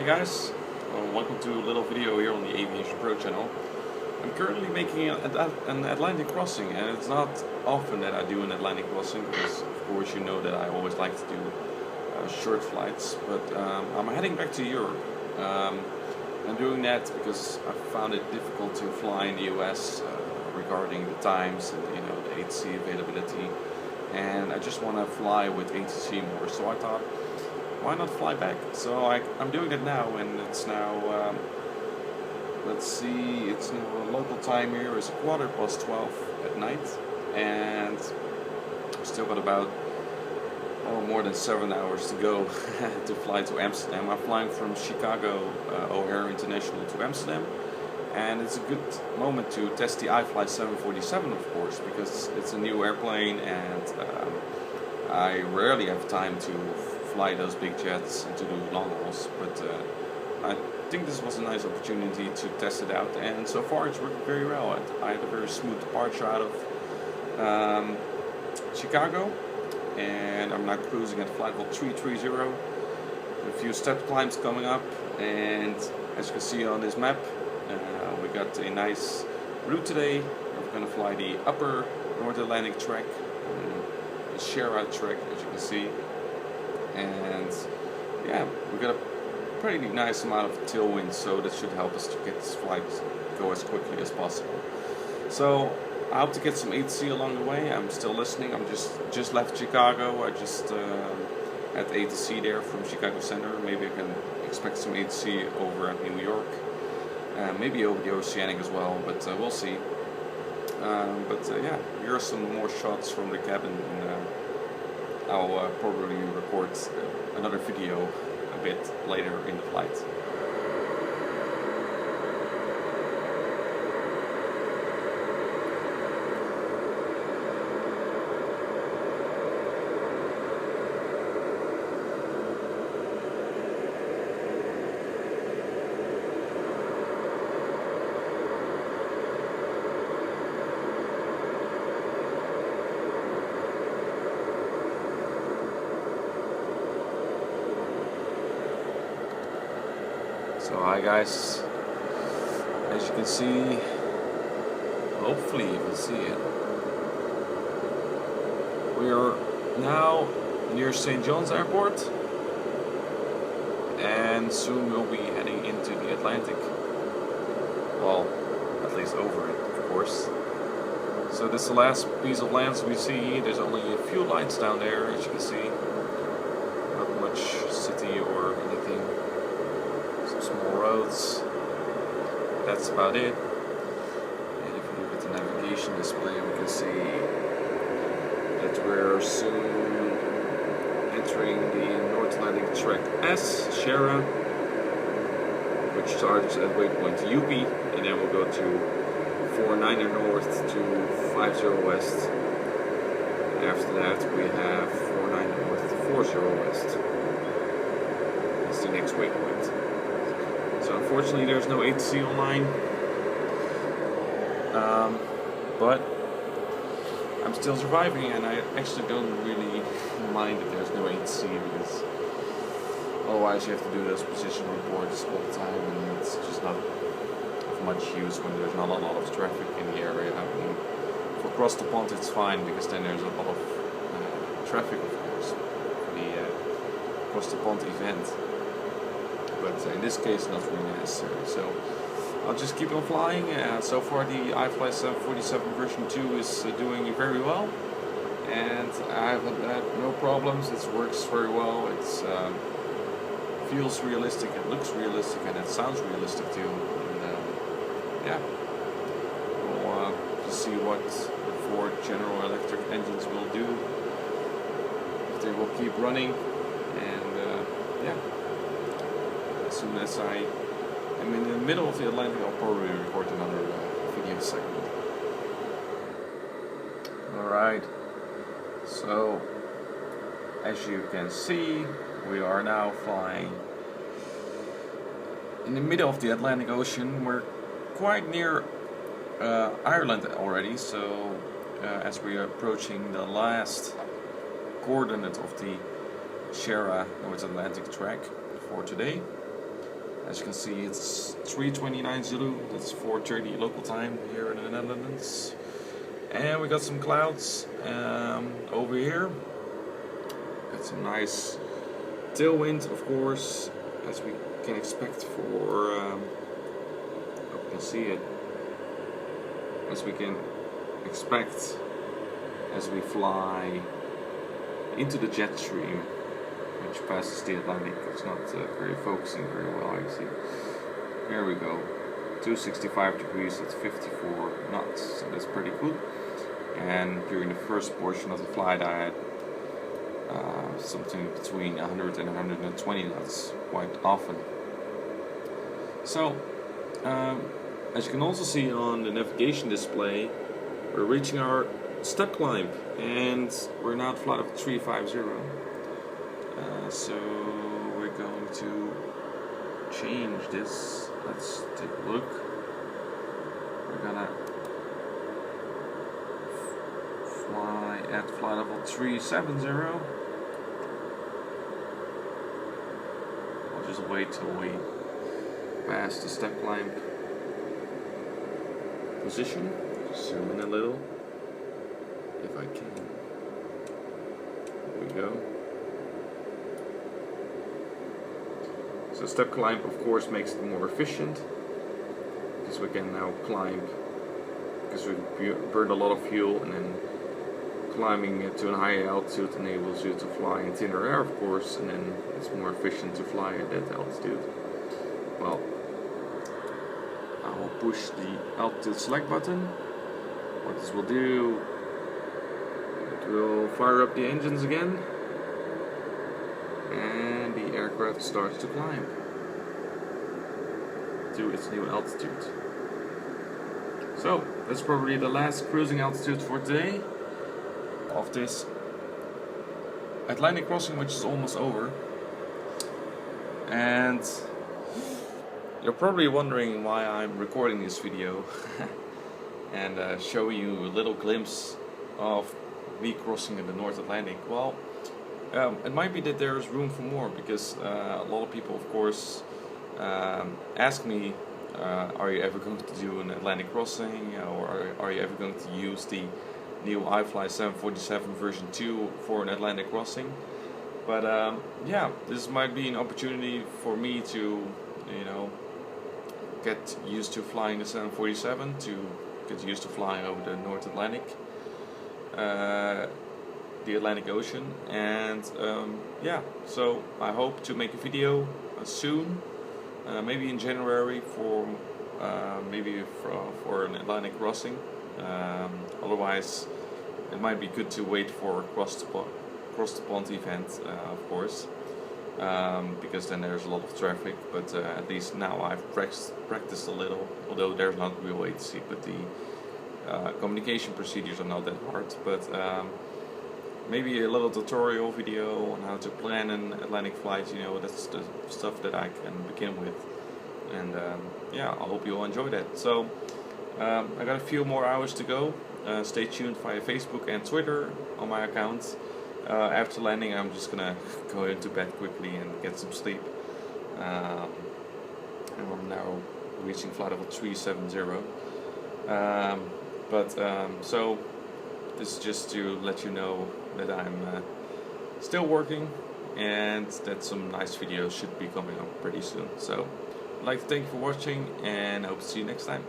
guys, welcome to a little video here on the AviationPro channel. I'm currently making an Atlantic crossing, and it's not often that I do an Atlantic crossing because of course you know that I always like to do short flights, but I'm heading back to Europe. I'm doing that because I found it difficult to fly in the US regarding the times and the ATC availability, and I just want to fly with ATC more, so I thought, why not fly back? So I'm doing it now, and it's now, let's see, it's now local time here is 12:15 at night, and still got about more than 7 hours to go to fly to Amsterdam. I'm flying from Chicago O'Hare International to Amsterdam, and it's a good moment to test the iFly 747, of course, because it's a new airplane, and I rarely have time to fly those big jets and to do long hauls, but I think this was a nice opportunity to test it out, and so far it's working very well. I had a very smooth departure out of Chicago, and I'm now cruising at flight level 330, a few step climbs coming up, and as you can see on this map, we got a nice route today. We're going to fly the upper North Atlantic track, the Shera track, as you can see. And yeah, we got a pretty nice amount of tailwind, so that should help us to get this flight go as quickly as possible. So I hope to get some ATC along the way. I'm still listening. I'm just left Chicago. I just had ATC there from Chicago Center. Maybe I can expect some ATC over at New York, maybe over the Oceanic as well, but we'll see. Yeah, here are some more shots from the cabin, and I'll probably record another video a bit later in the flight. So hi guys, as you can see, hopefully you can see it, we are now near St. John's Airport, and soon we'll be heading into the Atlantic, well, at least over it, of course. So this is the last piece of land we see. There's only a few lights down there, as you can see, not much city or anything. Small roads, that's about it. And if we look at the navigation display, we can see that we're soon entering the North Atlantic Track S, Shera, which starts at waypoint UP, and then we'll go to 49 north to 50 west. And after that we have 49 north to 40 west. That's the next waypoint. So unfortunately there's no ATC online, but I'm still surviving, and I actually don't really mind if there's no ATC, because otherwise you have to do those position reports all the time, and it's just not of much use when there's not a lot of traffic in the area. I mean, for across the pond it's fine, because then there's a lot of traffic, of course, for the across the pond event. But in this case, not really necessary. So I'll just keep on flying. So far, the iFly 747 version 2 is doing very well, and I haven't had no problems. It works very well. It feels realistic. It looks realistic, and it sounds realistic too. And yeah, we'll just see what the 4 General Electric engines will do, if they will keep running, and yeah. As soon as I am in the middle of the Atlantic, I'll probably record another video segment. Alright, so as you can see, we are now flying in the middle of the Atlantic Ocean. We're quite near Ireland already, so as we are approaching the last coordinate of the Shera North Atlantic track for today. As you can see, it's 3:29 Zulu. That's 4:30 local time here in the Netherlands. And we got some clouds over here. Got some nice tailwind, of course, as we can expect for. Hope you can see it. As we can expect as we fly into the jet stream, which passes the Atlantic. It's not very focusing very well, I see. There we go. 265 degrees, that's 54 knots, so that's pretty good. And during the first portion of the flight I had something between 100 and 120 knots quite often. So, as you can also see on the navigation display, we're reaching our step climb, and we're now at flight of 350. So we're going to change this. Let's take a look. We're gonna fly at flight level 370. I'll just wait till we pass the step climb position. Zoom in a little, if I can. There we go. So step climb, of course, makes it more efficient, because we can now climb, because we burned a lot of fuel, and then climbing to a higher altitude enables you to fly in thinner air, of course, and then it's more efficient to fly at that altitude. Well, I will push the altitude select button. What this will do, it will fire up the engines again, and the aircraft starts to climb to its new altitude. So that's probably the last cruising altitude for today of this Atlantic crossing, which is almost over. And you're probably wondering why I'm recording this video and show you a little glimpse of me crossing in the North Atlantic. Well, it might be that there's room for more, because a lot of people, of course, ask me, are you ever going to do an Atlantic crossing, or are you ever going to use the new iFly 747 version 2 for an Atlantic crossing? But yeah, this might be an opportunity for me to, you know, get used to flying the 747, to get used to flying over the North Atlantic, the Atlantic Ocean, and yeah, so I hope to make a video soon, maybe in January, for maybe for an Atlantic crossing. Otherwise, it might be good to wait for a cross the pond event, of course, because then there's a lot of traffic. But at least now I've practiced a little, although there's not a real way to see. But the communication procedures are not that hard. But maybe a little tutorial video on how to plan an Atlantic flight. You know, that's the stuff that I can begin with. And yeah, I hope you'll enjoy that. So I got a few more hours to go. Stay tuned via Facebook and Twitter on my account. After landing, I'm just gonna go into bed quickly and get some sleep. And I'm now reaching flight level 370. So this is just to let you know that I'm still working, and that some nice videos should be coming up pretty soon. So I'd like to thank you for watching, and I hope to see you next time.